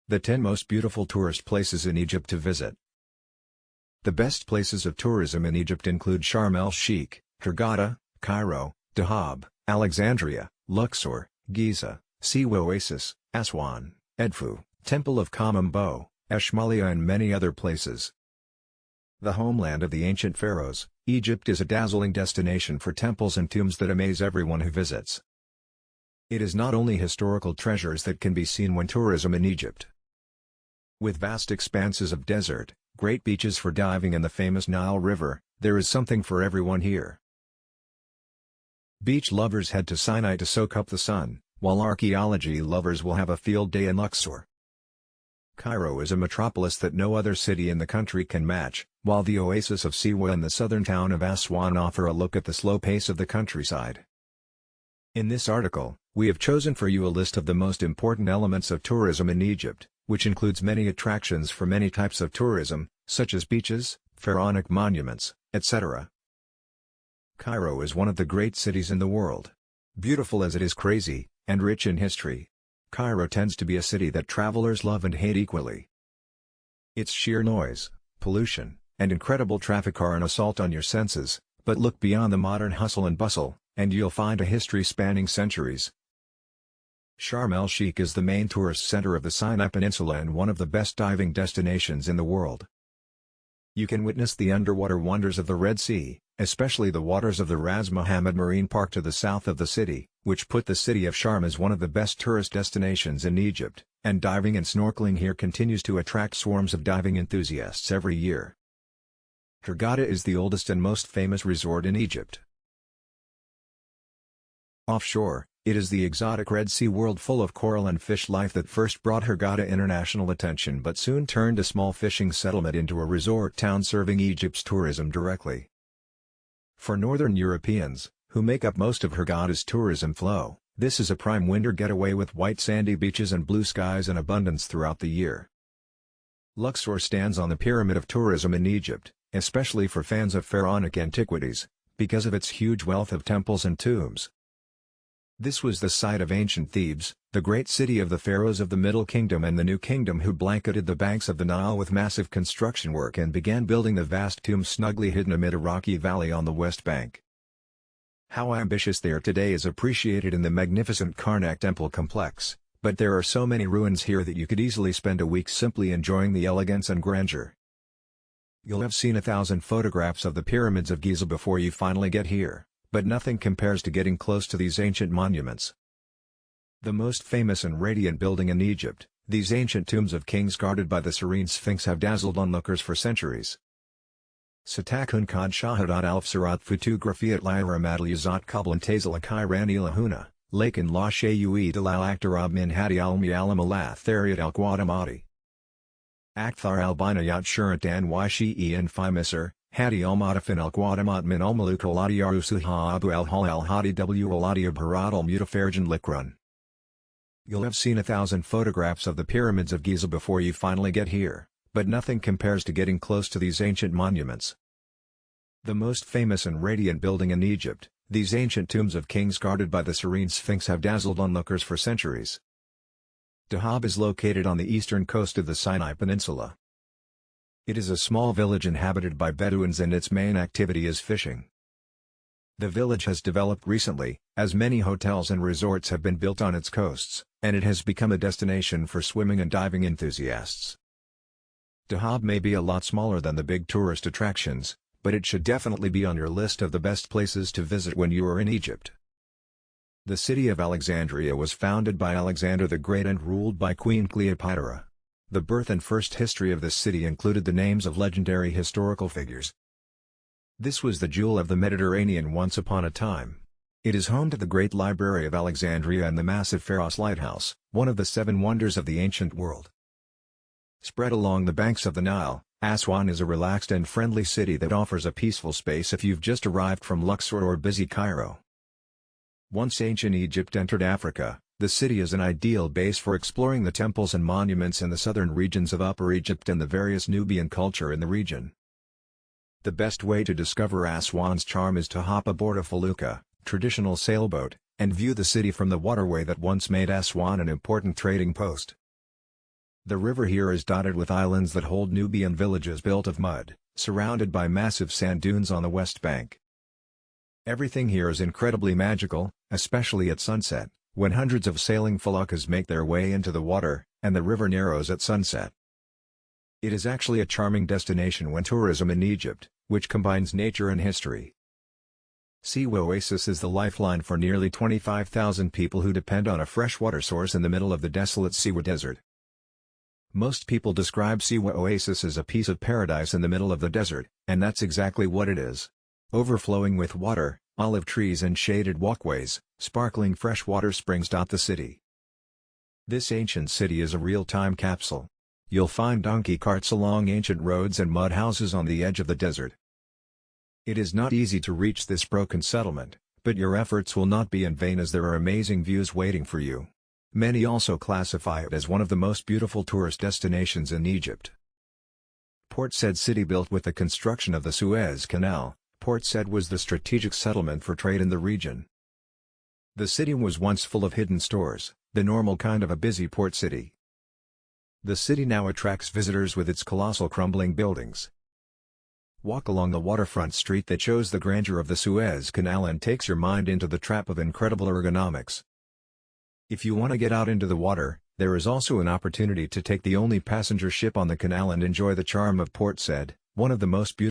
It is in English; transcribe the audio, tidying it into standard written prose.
The 10 most beautiful tourist places in Egypt to visit. The best places of tourism in Egypt include Sharm el-Sheikh, Hurghada, Cairo, Dahab, Alexandria, Luxor, Giza, Siwa Oasis, Aswan, Edfu, Temple of Kamambo, Eshmalia and many other places. The homeland of the ancient pharaohs, Egypt is a dazzling destination for temples and tombs that amaze everyone who visits. It is not only historical treasures that can be seen when tourism in Egypt. With vast expanses of desert, great beaches for diving and the famous Nile River, there is something for everyone here. Beach lovers head to Sinai to soak up the sun, while archaeology lovers will have a field day in Luxor. Cairo is a metropolis that no other city in the country can match, while the oasis of Siwa and the southern town of Aswan offer a look at the slow pace of the countryside. In this article, we have chosen for you a list of the most important elements of tourism in Egypt, which includes many attractions for many types of tourism, such as beaches, pharaonic monuments, etc. Cairo is one of the great cities in the world. Beautiful as it is crazy, and rich in history, Cairo tends to be a city that travelers love and hate equally. Its sheer noise, pollution, and incredible traffic are an assault on your senses, but look beyond the modern hustle and bustle, and you'll find a history spanning centuries. Sharm el-Sheikh is the main tourist center of the Sinai Peninsula and one of the best diving destinations in the world. You can witness the underwater wonders of the Red Sea, especially the waters of the Ras Mohammed Marine Park to the south of the city, which put the city of Sharm as one of the best tourist destinations in Egypt, and diving and snorkeling here continues to attract swarms of diving enthusiasts every year. Hurghada is the oldest and most famous resort in Egypt. Offshore, it is the exotic Red Sea world full of coral and fish life that first brought Hurghada international attention but soon turned a small fishing settlement into a resort town serving Egypt's tourism directly. For Northern Europeans, who make up most of Hurghada's tourism flow, this is a prime winter getaway with white sandy beaches and blue skies in abundance throughout the year. Luxor stands on the pyramid of tourism in Egypt, especially for fans of pharaonic antiquities, because of its huge wealth of temples and tombs. This was the site of ancient Thebes, the great city of the pharaohs of the Middle Kingdom and the New Kingdom who blanketed the banks of the Nile with massive construction work and began building the vast tombs snugly hidden amid a rocky valley on the west bank. How ambitious they are today is appreciated in the magnificent Karnak Temple complex, but there are so many ruins here that you could easily spend a week simply enjoying the elegance and grandeur. You'll have seen 1,000 photographs of the pyramids of Giza before you finally get here, but nothing compares to getting close to these ancient monuments. The most famous and radiant building in Egypt, these ancient tombs of kings guarded by the serene Sphinx have dazzled onlookers for centuries. Satakun Kad Shahadat Al-Fsarat Photography at Lyra Madaliyazat Kablan Tazala Kairani Lahuna, Lakin La Shayu Dalal Akhtarab Min Hadi Almi Alam Alath Thariat Al Guadamati. Akthar Al-Binayat Shurat An Yshi and Fimisar, Hadi Al-Matafin Al-Guadamat Min Al-Maluk Al-Adi Arusuha Abu Al-Hal Al-Hadi W Al-Adi Abharat Al-Mutafarjan Likrun. You'll have seen 1,000 photographs of the pyramids of Giza before you finally get here, but nothing compares to getting close to these ancient monuments. The most famous and radiant building in Egypt, these ancient tombs of kings guarded by the serene Sphinx have dazzled onlookers for centuries. Dahab is located on the eastern coast of the Sinai Peninsula. It is a small village inhabited by Bedouins and its main activity is fishing. The village has developed recently, as many hotels and resorts have been built on its coasts, and it has become a destination for swimming and diving enthusiasts. Dahab may be a lot smaller than the big tourist attractions, but it should definitely be on your list of the best places to visit when you are in Egypt. The city of Alexandria was founded by Alexander the Great and ruled by Queen Cleopatra. The birth and first history of this city included the names of legendary historical figures. This was the jewel of the Mediterranean once upon a time. It is home to the Great Library of Alexandria and the massive Pharos Lighthouse, one of the 7 wonders of the ancient world. Spread along the banks of the Nile, Aswan is a relaxed and friendly city that offers a peaceful space if you've just arrived from Luxor or busy Cairo. Once ancient Egypt entered Africa, the city is an ideal base for exploring the temples and monuments in the southern regions of Upper Egypt and the various Nubian culture in the region. The best way to discover Aswan's charm is to hop aboard a felucca, traditional sailboat, and view the city from the waterway that once made Aswan an important trading post. The river here is dotted with islands that hold Nubian villages built of mud, surrounded by massive sand dunes on the west bank. Everything here is incredibly magical, especially at sunset, when hundreds of sailing feluccas make their way into the water, and the river narrows at sunset. It is actually a charming destination when tourism in Egypt, which combines nature and history. Siwa Oasis is the lifeline for nearly 25,000 people who depend on a freshwater source in the middle of the desolate Siwa Desert. Most people describe Siwa Oasis as a piece of paradise in the middle of the desert, and that's exactly what it is. Overflowing with water, olive trees and shaded walkways, sparkling freshwater springs dot the city. This ancient city is a real time capsule. You'll find donkey carts along ancient roads and mud houses on the edge of the desert. It is not easy to reach this broken settlement, but your efforts will not be in vain as there are amazing views waiting for you. Many also classify it as one of the most beautiful tourist destinations in Egypt. Port Said City. Built with the construction of the Suez Canal, Port Said was the strategic settlement for trade in the region. The city was once full of hidden stores, the normal kind of a busy port city. The city now attracts visitors with its colossal crumbling buildings. Walk along the waterfront street that shows the grandeur of the Suez Canal and takes your mind into the trap of incredible ergonomics. If you want to get out into the water, there is also an opportunity to take the only passenger ship on the canal and enjoy the charm of Port Said, one of the most beautiful